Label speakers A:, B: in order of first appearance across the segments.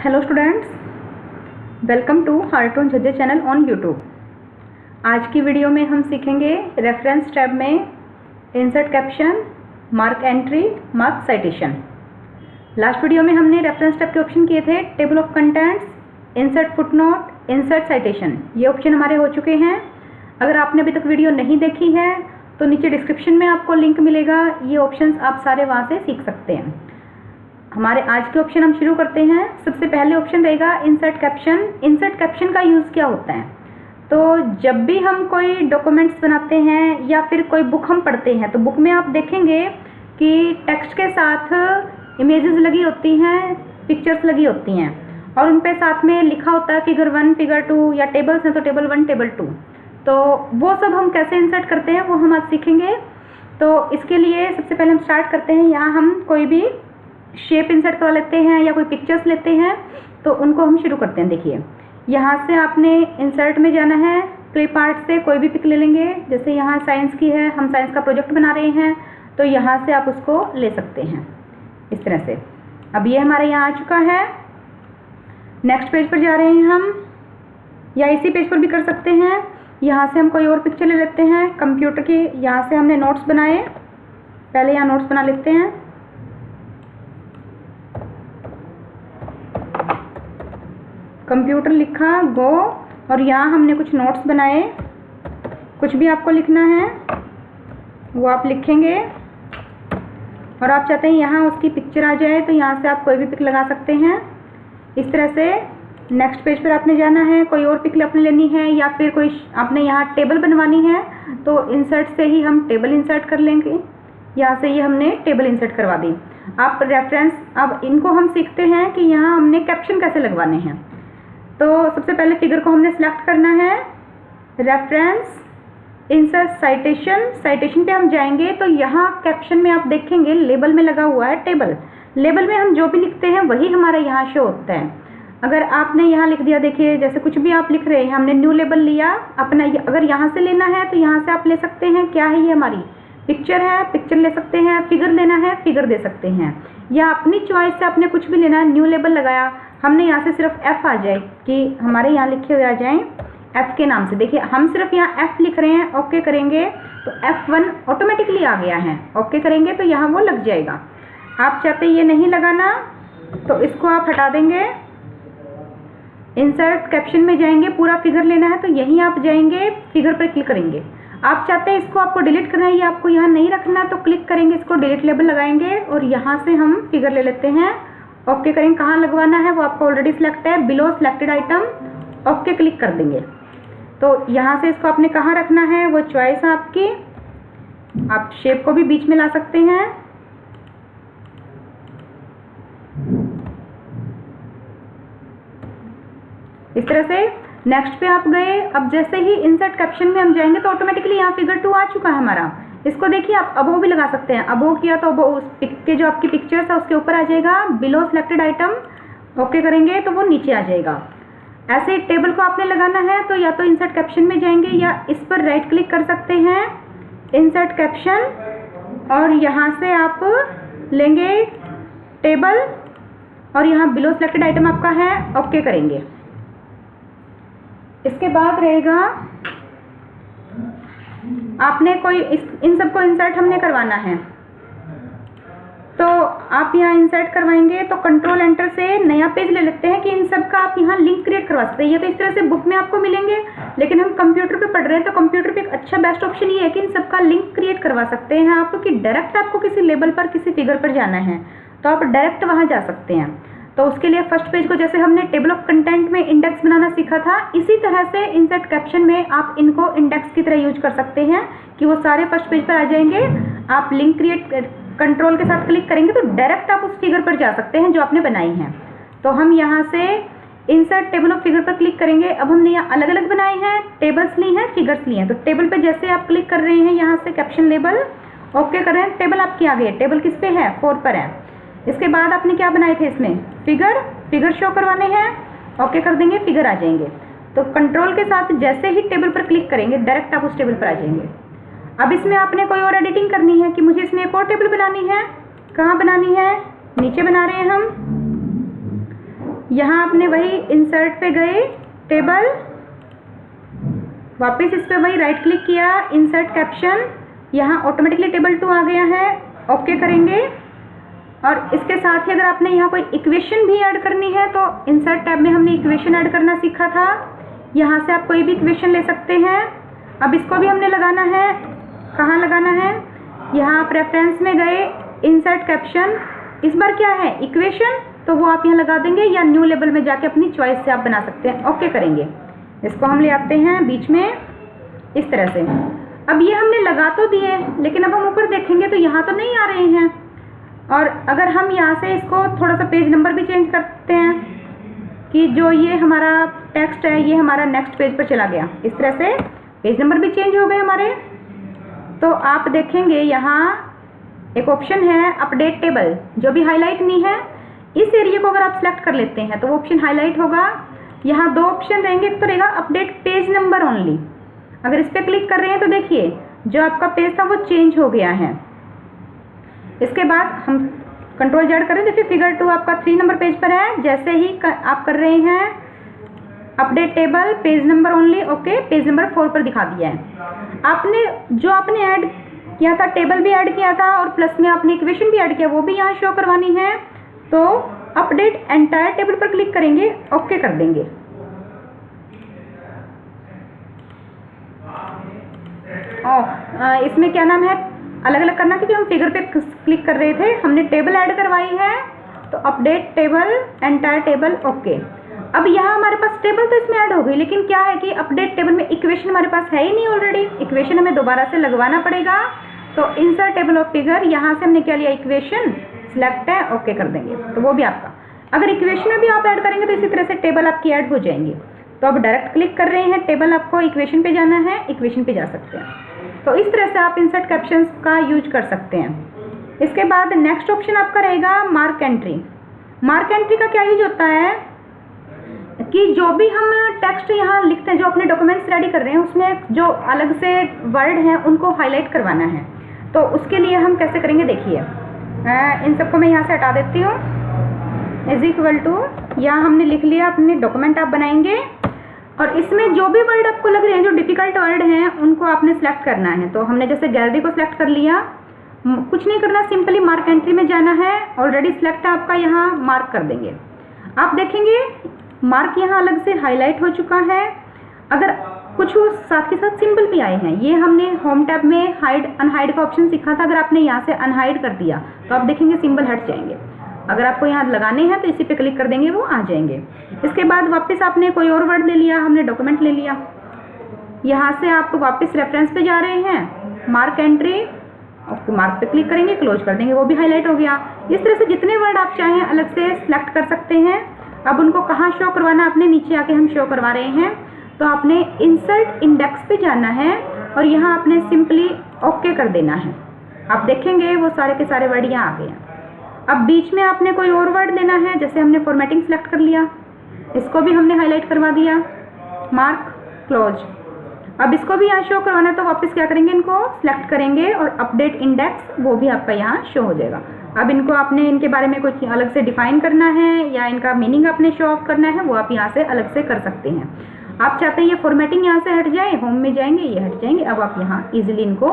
A: Hello students, welcome to हार्टून झज्जे channel on YouTube. आज की वीडियो में हम सीखेंगे रेफरेंस टैब में insert caption, mark entry, mark citation. Last video में हमने रेफरेंस टैब के ऑप्शन किए थे table of contents, insert footnote, insert citation. ये ऑप्शन हमारे हो चुके हैं। अगर आपने अभी तक वीडियो नहीं देखी है तो नीचे डिस्क्रिप्शन में आपको लिंक मिलेगा, ये ऑप्शंस आप सारे वहाँ से सीख सकते हैं। हमारे आज के ऑप्शन हम शुरू करते हैं। सबसे पहले ऑप्शन रहेगा इंसर्ट कैप्शन। इंसर्ट कैप्शन का यूज़ क्या होता है? तो जब भी हम कोई डॉक्यूमेंट्स बनाते हैं या फिर कोई बुक हम पढ़ते हैं तो बुक में आप देखेंगे कि टेक्स्ट के साथ इमेजेस लगी होती हैं, पिक्चर्स लगी होती हैं और उन पे साथ में लिखा होता है फिगर 1, फिगर 2 या टेबल्स हैं तो टेबल 1, टेबल 2। तो वो सब हम कैसे इंसर्ट करते हैं वो हम आज सीखेंगे। तो इसके लिए सबसे पहले हम स्टार्ट करते हैं। यहाँ हम कोई भी शेप इंसर्ट करा लेते हैं या कोई पिक्चर्स लेते हैं तो उनको हम शुरू करते हैं। देखिए, यहाँ से आपने इंसर्ट में जाना है, क्लिप आर्ट से कोई भी पिक ले लेंगे। जैसे यहाँ साइंस की है, हम साइंस का प्रोजेक्ट बना रहे हैं तो यहाँ से आप उसको ले सकते हैं इस तरह से। अब ये हमारे यहाँ आ चुका है। नेक्स्ट पेज पर जा रहे हैं हम, या इसी पेज पर भी कर सकते हैं। यहाँ से हम कोई और पिक्चर ले लेते हैं कंप्यूटर की। यहाँ से हमने नोट्स बनाए, पहले यहाँ नोट्स बना लेते हैं। कंप्यूटर लिखा गो और यहाँ हमने कुछ नोट्स बनाए। कुछ भी आपको लिखना है वो आप लिखेंगे और आप चाहते हैं यहाँ उसकी पिक्चर आ जाए तो यहाँ से आप कोई भी पिक लगा सकते हैं इस तरह से। नेक्स्ट पेज पर आपने जाना है, कोई और पिक आपने लेनी है या फिर कोई आपने यहाँ टेबल बनवानी है तो इंसर्ट से ही हम टेबल इंसर्ट कर लेंगे। यहाँ से ये हमने टेबल इंसर्ट करवा दी। आप रेफरेंस, अब इनको हम सीखते हैं कि यहाँ हमने कैप्शन कैसे लगवाने हैं। तो सबसे पहले फिगर को हमने सेलेक्ट करना है, रेफरेंस, इंसर्ट साइटेशन। साइटेशन पे हम जाएंगे तो यहाँ कैप्शन में आप देखेंगे लेबल में लगा हुआ है टेबल। लेबल में हम जो भी लिखते हैं वही हमारा यहाँ शो होता है। अगर आपने यहाँ लिख दिया, देखिए जैसे कुछ भी आप लिख रहे हैं, हमने न्यू लेबल लिया अपना। अगर यहाँ से लेना है तो यहाँ से आप ले सकते हैं। क्या है ये? हमारी पिक्चर है, पिक्चर ले सकते हैं। फिगर लेना है, फिगर दे सकते हैं, या अपनी चॉइस से आपने कुछ भी लेना है। न्यू लेबल लगाया हमने, यहाँ से सिर्फ एफ आ जाए कि हमारे यहाँ लिखे हुए आ जाएं एफ के नाम से। देखिए हम सिर्फ यहाँ एफ लिख रहे हैं, ओके करेंगे तो F1 ऑटोमेटिकली आ गया है। ओके करेंगे तो यहाँ वो लग जाएगा। आप चाहते ये नहीं लगाना तो इसको आप हटा देंगे। इंसर्ट कैप्शन में जाएंगे, पूरा फिगर लेना है तो यहीं आप जाएंगे, फिगर पर क्लिक करेंगे। आप चाहते हैं इसको आपको डिलीट करना है, ये आपको यहाँ नहीं रखना तो क्लिक करेंगे, इसको डिलीट लेबल लगाएंगे और यहाँ से हम फिगर ले लेते हैं। ओके करेंगे। कहाँ लगवाना है वो आपको ऑलरेडी सिलेक्ट है, below selected item, okay click कर देंगे। तो यहाँ से इसको आपने कहाँ रखना है वो चॉइस है आपकी। आप शेप को भी बीच में ला सकते हैं। इस तरह से नेक्स्ट पे आप गए। अब जैसे ही इंसर्ट कैप्शन में हम जाएंगे तो ऑटोमेटिकली यहाँ फिगर 2 आ चुका है हमारा। इसको देखिए आप अबो भी लगा सकते हैं। अबो किया तो अबो उस पिक के जो आपकी पिक्चर्स है उसके ऊपर आ जाएगा। बिलो सिलेक्टेड आइटम, ओके करेंगे तो वो नीचे आ जाएगा। ऐसे टेबल को आपने लगाना है तो या तो इंसर्ट कैप्शन में जाएंगे या इस पर राइट क्लिक कर सकते हैं, इंसर्ट कैप्शन, और यहाँ से आप लेंगे टेबल और यहाँ बिलो सिलेक्टेड आइटम आपका है, ओके करेंगे। इसके बाद रहेगा आपने कोई इन सबको इंसर्ट हमने करवाना है तो आप यहाँ इंसर्ट करवाएंगे तो कंट्रोल एंटर से नया पेज ले लेते हैं कि इन सब का आप यहाँ लिंक क्रिएट करवा सकते हैं। ये तो इस तरह से बुक में आपको मिलेंगे, लेकिन हम कंप्यूटर पे पढ़ रहे हैं तो कंप्यूटर पे एक अच्छा बेस्ट ऑप्शन ये है कि इन सब का लिंक क्रिएट करवा सकते हैं आप, कि डायरेक्ट आपको किसी लेबल पर, किसी फिगर पर जाना है तो आप डायरेक्ट वहाँ जा सकते हैं। तो उसके लिए फर्स्ट पेज को जैसे हमने टेबल ऑफ कंटेंट में इंडेक्स बनाना सीखा था, इसी तरह से इंसर्ट कैप्शन में आप इनको इंडेक्स की तरह यूज कर सकते हैं कि वो सारे फर्स्ट पेज पर आ जाएंगे। आप लिंक क्रिएट कंट्रोल के साथ क्लिक करेंगे तो डायरेक्ट आप उस फिगर पर जा सकते हैं जो आपने बनाई है। तो हम यहाँ से इंसर्ट टेबल ऑफ फिगर पर क्लिक करेंगे। अब हमने यहाँ अलग अलग बनाए हैं, टेबल्स ली हैं, फिगर्स ली हैं। तो टेबल पे जैसे आप क्लिक कर रहे हैं यहाँ से कैप्शन लेबल, ओके कर रहे हैं, टेबल आपकी आ गई। टेबल किस पे है? 4 पर है। इसके बाद आपने क्या बनाए थे इसमें? फिगर शो करवाने हैं, ओके कर देंगे, फिगर आ जाएंगे। तो कंट्रोल के साथ जैसे ही टेबल पर क्लिक करेंगे डायरेक्ट आप उस टेबल पर आ जाएंगे। अब इसमें आपने कोई और एडिटिंग करनी है कि मुझे इसमें एक और टेबल बनानी है, कहाँ बनानी है? नीचे बना रहे हैं हम। यहाँ आपने वही इंसर्ट पे गए, टेबल, वापस इस पे वही राइट क्लिक किया, इंसर्ट कैप्शन, यहाँ ऑटोमेटिकली टेबल 2 आ गया है, ओके करेंगे। और इसके साथ ही अगर आपने यहाँ कोई इक्वेशन भी ऐड करनी है तो इंसर्ट टैब में हमने इक्वेशन ऐड करना सीखा था, यहाँ से आप कोई भी इक्वेशन ले सकते हैं। अब इसको भी हमने लगाना है, कहाँ लगाना है, यहाँ आप रेफरेंस में गए, इंसर्ट कैप्शन, इस बार क्या है इक्वेशन, तो वो आप यहाँ लगा देंगे या न्यू लेबल में जाके अपनी चॉइस से आप बना सकते हैं, ओके करेंगे। इसको हम ले आते हैं बीच में इस तरह से। अब ये हमने लगा तो दिए, लेकिन अब हम ऊपर देखेंगे तो यहाँ तो नहीं आ रहे हैं। और अगर हम यहाँ से इसको थोड़ा सा पेज नंबर भी चेंज करते हैं कि जो ये हमारा टेक्स्ट है ये हमारा नेक्स्ट पेज पर चला गया, इस तरह से पेज नंबर भी चेंज हो गए हमारे। तो आप देखेंगे यहाँ एक ऑप्शन है अपडेट टेबल, जो भी हाईलाइट नहीं है इस एरिया को अगर आप सेलेक्ट कर लेते हैं तो वो ऑप्शन हाईलाइट होगा। यहाँ 2 ऑप्शन रहेंगे, एक तो रहेगा अपडेट पेज नंबर ओनली, अगर इस पर क्लिक कर रहे हैं तो देखिए जो आपका पेज था वो चेंज हो गया है। इसके बाद हम कंट्रोल जेड करें, देखिए फिगर 2 आपका 3 नंबर पेज पर है। जैसे ही आप कर रहे हैं update table page number only, okay, page number 4 पर दिखा दिया है। आपने जो आपने ऐड किया था, टेबल भी ऐड किया था और प्लस में आपने इक्वेशन भी ऐड किया, वो भी यहाँ शो करवानी है। तो अपडेट एंटायर टेबल पर क्लिक करेंगे, ओके कर देंगे। इसमें क्या नाम है, अलग अलग करना, क्योंकि हम फिगर पे क्लिक कर रहे थे, हमने टेबल ऐड करवाई है। तो update table entire table, okay. अब यहाँ हमारे पास टेबल तो इसमें ऐड हो गई, लेकिन क्या है कि अपडेट टेबल में इक्वेशन हमारे पास है ही नहीं ऑलरेडी, इक्वेशन हमें दोबारा से लगवाना पड़ेगा। तो इंसर्ट टेबल ऑफ फिगर, यहाँ से हमने क्या लिया इक्वेशन, सिलेक्ट है, ओके कर देंगे। तो वो भी आपका, अगर इक्वेशन में भी आप ऐड करेंगे तो इसी तरह से टेबल आपकी ऐड हो जाएंगे। तो अब डायरेक्ट क्लिक कर रहे हैं, टेबल आपको इक्वेशन पे जाना है, इक्वेशन पे जा सकते हैं। तो इस तरह से आप इंसर्ट कैप्शंस का यूज कर सकते हैं। इसके बाद नेक्स्ट ऑप्शन आपका रहेगा मार्क एंट्री। मार्क एंट्री का क्या यूज होता है कि जो भी हम टेक्स्ट यहाँ लिखते हैं, जो अपने डॉक्यूमेंट्स रेडी कर रहे हैं, उसमें जो अलग से वर्ड हैं उनको हाईलाइट करवाना है। तो उसके लिए हम कैसे करेंगे, देखिए इन सबको मैं यहाँ से हटा देती हूँ। इज इक्वल टू, यहाँ हमने लिख लिया, अपने डॉक्यूमेंट आप बनाएंगे और इसमें जो भी वर्ड आपको लग रहे हैं, जो डिफिकल्ट वर्ड हैं, उनको आपने सेलेक्ट करना है। तो हमने जैसे गैलरी को सिलेक्ट कर लिया, कुछ नहीं करना, सिंपली मार्क एंट्री में जाना है, ऑलरेडी सिलेक्ट है आपका, यहाँ मार्क कर देंगे। आप देखेंगे मार्क यहाँ अलग से हाईलाइट हो चुका है। अगर कुछ साथ के साथ सिंबल भी आए हैं, ये हमने होम टैब में हाइड अनहाइड का ऑप्शन सीखा था, अगर आपने यहाँ से अनहाइड कर दिया तो आप देखेंगे सिंबल हट जाएंगे। अगर आपको यहाँ लगाने हैं तो इसी पे क्लिक कर देंगे, वो आ जाएंगे। इसके बाद वापस आपने कोई और वर्ड ले लिया, हमने डॉक्यूमेंट ले लिया, यहाँ से आप वापस रेफरेंस पे जा रहे हैं, मार्क एंट्री, ओके, मार्क पे क्लिक करेंगे, क्लोज कर देंगे, वो भी हाईलाइट हो गया। इस तरह से जितने वर्ड आप चाहें अलग से सिलेक्ट कर सकते हैं। अब उनको कहाँ शो करवाना, अपने नीचे आके हम शो करवा रहे हैं। तो आपने इंसर्ट इंडेक्स पे जाना है और यहाँ आपने सिंपली ओके कर देना है। आप देखेंगे वो सारे के सारे वर्ड यहाँ आ गए हैं। अब बीच में आपने कोई और वर्ड देना है, जैसे हमने फॉर्मेटिंग सेलेक्ट कर लिया, इसको भी हमने हाईलाइट करवा दिया, मार्क, क्लोज। अब इसको भी यहाँ शो करवाना है तो वापस क्या करेंगे, इनको सिलेक्ट करेंगे और अपडेट इंडेक्स, वो भी आपका यहाँ शो हो जाएगा। अब इनको आपने इनके बारे में कुछ अलग से डिफाइन करना है या इनका मीनिंग आपने शो ऑफ करना है, वो आप यहाँ से अलग से कर सकते हैं। आप चाहते हैं ये फॉर्मेटिंग यहाँ से हट जाए, होम में जाएंगे, ये हट जाएंगे। अब आप यहाँ ईजिली इनको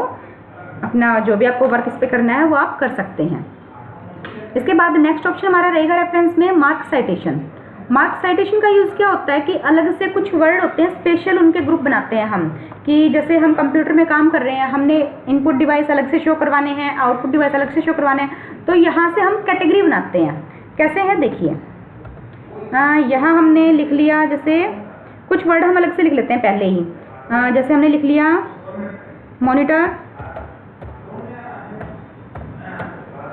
A: अपना जो भी आपको वर्क इस पर करना है वो आप कर सकते हैं। इसके बाद नेक्स्ट ऑप्शन हमारा रहेगा रेफरेंस में मार्क साइटेशन। मार्क साइटेशन का यूज़ क्या होता है कि अलग से कुछ वर्ड होते हैं, स्पेशल उनके ग्रुप बनाते हैं हम, कि जैसे हम कंप्यूटर में काम कर रहे हैं, हमने इनपुट डिवाइस अलग से शो करवाने हैं, आउटपुट डिवाइस अलग से शो करवाने हैं, तो यहाँ से हम कैटेगरी बनाते हैं। कैसे है देखिए, यहाँ हमने लिख लिया, जैसे कुछ वर्ड हम अलग से लिख लेते हैं पहले ही, जैसे हमने लिख लिया मॉनिटर,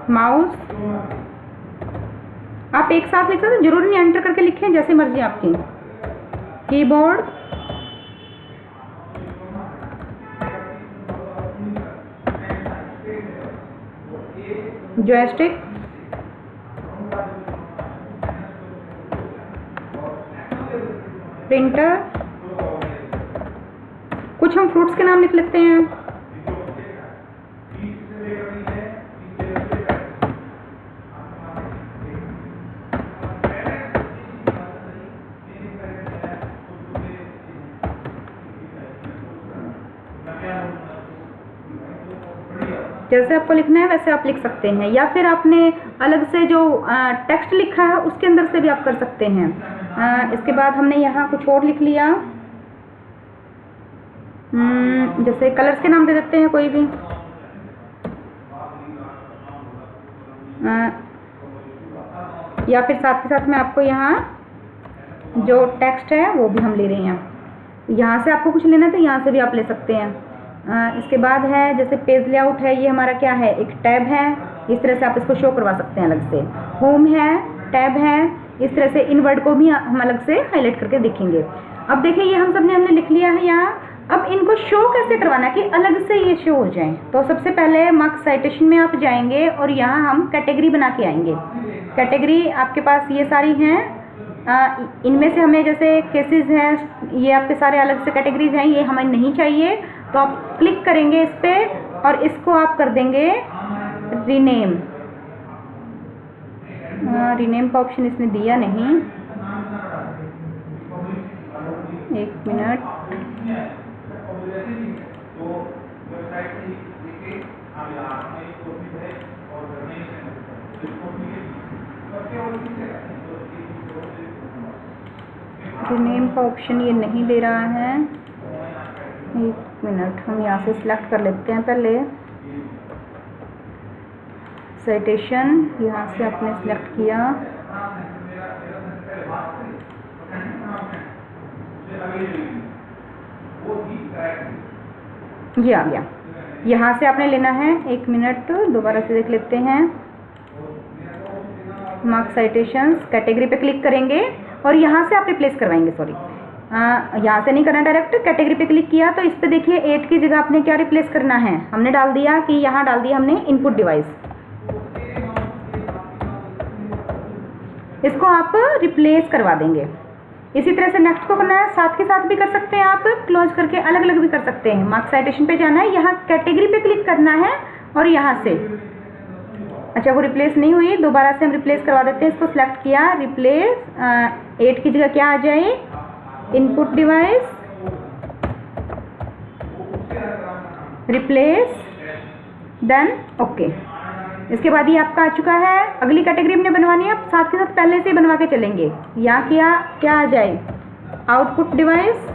A: माउस, आप एक साथ लिख सकते हैं, जरूरी नहीं एंटर करके लिखें, जैसे मर्जी आपकी, कीबोर्ड, जॉयस्टिक, प्रिंटर, कुछ हम फ्रूट्स के नाम लिख लेते हैं, जैसे आपको लिखना है वैसे आप लिख सकते हैं, या फिर आपने अलग से जो टेक्स्ट लिखा है उसके अंदर से भी आप कर सकते हैं। इसके बाद हमने यहाँ कुछ और लिख लिया, जैसे कलर्स के नाम दे देते हैं कोई भी, या फिर साथ के साथ में आपको यहाँ जो टेक्स्ट है वो भी हम ले रहे हैं। यहाँ से आपको कुछ लेना है तो यहाँ से भी आप ले सकते हैं। इसके बाद है जैसे पेज लेआउट है, ये हमारा क्या है, एक टैब है, इस तरह से आप इसको शो करवा सकते हैं अलग से। होम है, टैब है, इस तरह से इन वर्ड को भी हम अलग से हाईलाइट करके देखेंगे। अब देखिए ये हमने लिख लिया है यहाँ। अब इनको शो कैसे करवाना कि अलग से ये शो हो जाए, तो सबसे पहले मार्क्स साइटेशन में आप जाएंगे और यहाँ हम कैटेगरी बना के आएंगे। कैटेगरी आपके पास ये सारी हैं, इनमें से हमें जैसे केसेस हैं, ये आपके सारे अलग से कैटेगरीज हैं, ये हमें नहीं चाहिए, तो आप क्लिक करेंगे इस पर और इसको आप कर देंगे रीनेम। रीनेम का ऑप्शन इसने दिया नहीं, एक मिनट। रीनेम का ऑप्शन ये नहीं दे रहा है, एक मिनट, हम यहाँ से सिलेक्ट कर लेते हैं पहले साइटेशन। यहाँ से आपने सिलेक्ट किया, ये आ गया। यहाँ से आपने लेना है, एक मिनट दोबारा से देख लेते हैं, मार्क्स साइटेशंस, कैटेगरी पे क्लिक करेंगे और यहाँ से आप रिप्लेस करवाएंगे, सॉरी यहाँ से नहीं करना, डायरेक्ट कैटेगरी पे क्लिक किया तो इस पे देखिए 8 की जगह आपने क्या रिप्लेस करना है, हमने डाल दिया कि यहाँ डाल दिया हमने इनपुट डिवाइस। इसको आप रिप्लेस करवा देंगे। इसी तरह से नेक्स्ट को करना है, साथ के साथ भी कर सकते हैं आप, क्लोज करके अलग अलग भी कर सकते हैं। मार्क्स साइटेशन पे जाना है, यहाँ कैटेगरी पे क्लिक करना है और यहाँ से, अच्छा वो रिप्लेस नहीं हुई, दोबारा से हम रिप्लेस करवा देते हैं। इसको सिलेक्ट किया, रिप्लेस, 8 की जगह क्या आ जाए, input device, replace, then okay. इसके बाद ये आपका आ चुका है। अगली कैटेगरी हमने बनवानी है, साथ के साथ पहले से ही बनवा के चलेंगे। यहाँ क्या आ जाए, आउटपुट डिवाइस,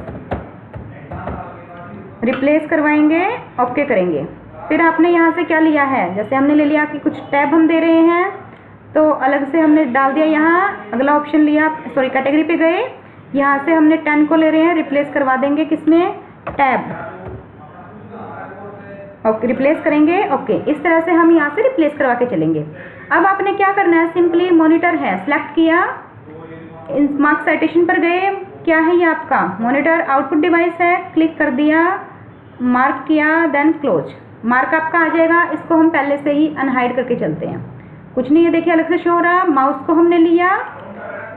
A: रिप्लेस करवाएंगे, ओके करेंगे। फिर आपने यहाँ से क्या लिया है, जैसे हमने ले लिया कि कुछ टैब हम दे रहे हैं तो अलग से हमने डाल दिया, यहाँ अगला ऑप्शन लिया, सॉरी कैटेगरी पे गए, यहाँ से हमने 10 को ले रहे हैं, रिप्लेस करवा देंगे किसमें, टैब, ओके रिप्लेस करेंगे, ओके। इस तरह से हम यहाँ से रिप्लेस करवा के चलेंगे। अब आपने क्या करना है, सिंपली मॉनिटर है, सिलेक्ट किया, मार्क्स साइटेशन पर गए, क्या है ये आपका मॉनिटर, आउटपुट डिवाइस है, क्लिक कर दिया, मार्क किया, देन क्लोज। मार्क आपका आ जाएगा, इसको हम पहले से ही अनहाइड करके चलते हैं, कुछ नहीं है, देखिए अलग से शो हो रहा। माउस को हमने लिया,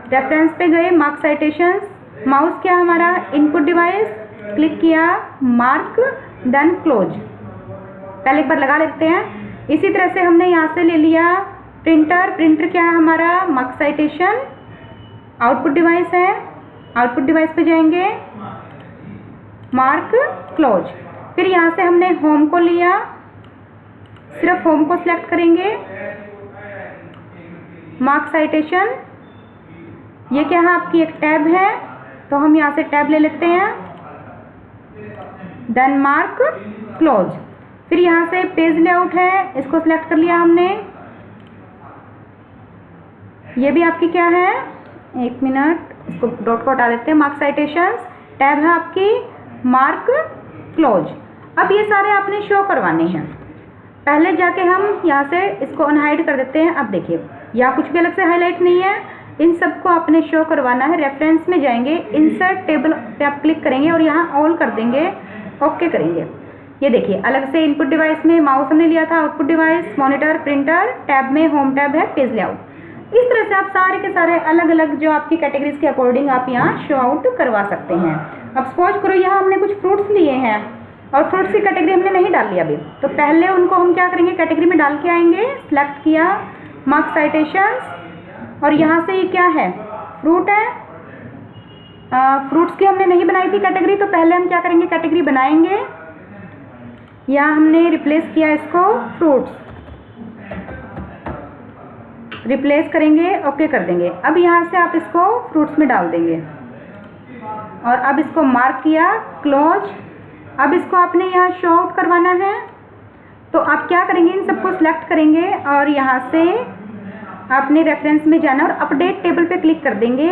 A: रेफरेंस पे गए, मार्क्स साइटेशंस, माउस क्या हमारा, इनपुट डिवाइस, क्लिक किया, मार्क, देन क्लोज। पहले एक बार लगा लेते हैं। इसी तरह से हमने यहाँ से ले लिया प्रिंटर, प्रिंटर क्या है हमारा, मार्क्स साइटेशन, आउटपुट डिवाइस है, आउटपुट डिवाइस पे जाएंगे, मार्क, क्लोज। फिर यहाँ से हमने होम को लिया, सिर्फ होम को सिलेक्ट करेंगे, मार्क्स साइटेशन, ये क्या है आपकी एक टैब है तो हम यहाँ से टैब ले लेते हैं, देन मार्क, क्लोज। फिर यहाँ से पेज लेआउट है, इसको सिलेक्ट कर लिया हमने, ये भी आपकी क्या है, एक मिनट इसको डॉट को हटा देते हैं, मार्क्स साइटेशंस, टैब है आपकी, मार्क, क्लोज। अब ये सारे आपने शो करवाने हैं। पहले जाके हम यहाँ से इसको अनहाइड कर देते हैं। अब देखिए यहाँ कुछ भी अलग से हाईलाइट नहीं है, इन सबको आपने शो करवाना है। रेफरेंस में जाएंगे, इंसर्ट टेबल पे आप क्लिक करेंगे और यहाँ ऑल कर देंगे, ओके करेंगे। ये देखिए अलग से इनपुट डिवाइस में माउस हमने लिया था, output device, monitor, printer, tab में होम टैब है, पेज लेआउट। इस तरह से आप सारे के सारे अलग अलग जो आपकी कैटेगरीज के अकॉर्डिंग आप यहाँ शो आउट करवा सकते हैं। अब सपोज करो यहाँ हमने कुछ फ्रूट्स लिए हैं और फ्रूट्स की कैटेगरी हमने नहीं डाल लिया अभी, तो पहले उनको हम क्या करेंगे, कैटेगरी में डाल के आएंगे, सिलेक्ट किया, मार्क्स साइटेशंस, और यहाँ से ये क्या है, फ्रूट है। फ्रूट्स की हमने नहीं बनाई थी कैटेगरी, तो पहले हम क्या करेंगे, कैटेगरी बनाएंगे, यहाँ हमने रिप्लेस किया इसको फ्रूट्स, रिप्लेस करेंगे, ओके कर देंगे। अब यहाँ से आप इसको फ्रूट्स में डाल देंगे और अब इसको मार्क किया, क्लोज। अब इसको आपने यहाँ शो आउट करवाना है, तो आप क्या करेंगे, इन सबको सिलेक्ट करेंगे और यहाँ से आपने रेफरेंस में जाना और अपडेट टेबल पे क्लिक कर देंगे।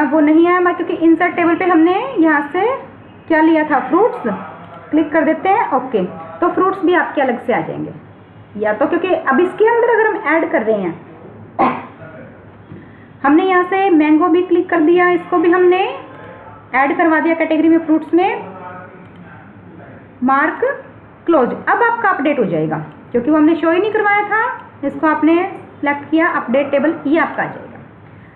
A: वो नहीं आया क्योंकि इंसर्ट टेबल पे हमने यहाँ से क्या लिया था, फ्रूट्स। क्लिक कर देते हैं, ओके। तो फ्रूट्स भी आपके अलग से आ जाएंगे, या तो क्योंकि अब इसके अंदर अगर हम ऐड कर रहे हैं, हमने यहाँ से मैंगो भी क्लिक कर दिया, इसको भी हमने ऐड करवा दिया कैटेगरी में, फ्रूट्स में, मार्क, क्लोज। अब आपका अपडेट हो जाएगा क्योंकि वो हमने शो ही नहीं करवाया था। इसको आपने सेलेक्ट किया, अपडेट टेबल, ये आपका आ जाएगा।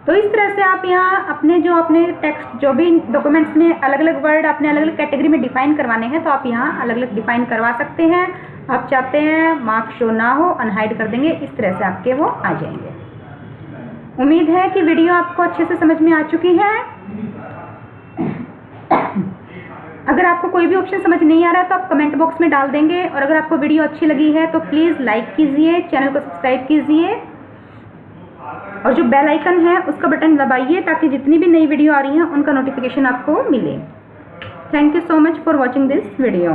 A: तो इस तरह से आप यहाँ अपने टेक्स्ट जो भी डॉक्यूमेंट्स में अलग अलग वर्ड अपने अलग अलग कैटेगरी में डिफाइन करवाने हैं, तो आप यहाँ अलग अलग डिफाइन करवा सकते हैं। आप चाहते हैं मार्क शो ना हो, अनहाइड कर देंगे, इस तरह से आपके वो आ जाएंगे। उम्मीद है कि वीडियो आपको अच्छे से समझ में आ चुकी है। अगर आपको कोई भी ऑप्शन समझ नहीं आ रहा है तो आप कमेंट बॉक्स में डाल देंगे, और अगर आपको वीडियो अच्छी लगी है तो प्लीज़ लाइक कीजिए, चैनल को सब्सक्राइब कीजिए और जो बेल आइकन है उसका बटन दबाइए ताकि जितनी भी नई वीडियो आ रही हैं उनका नोटिफिकेशन आपको मिले। Thank you so much for watching this video.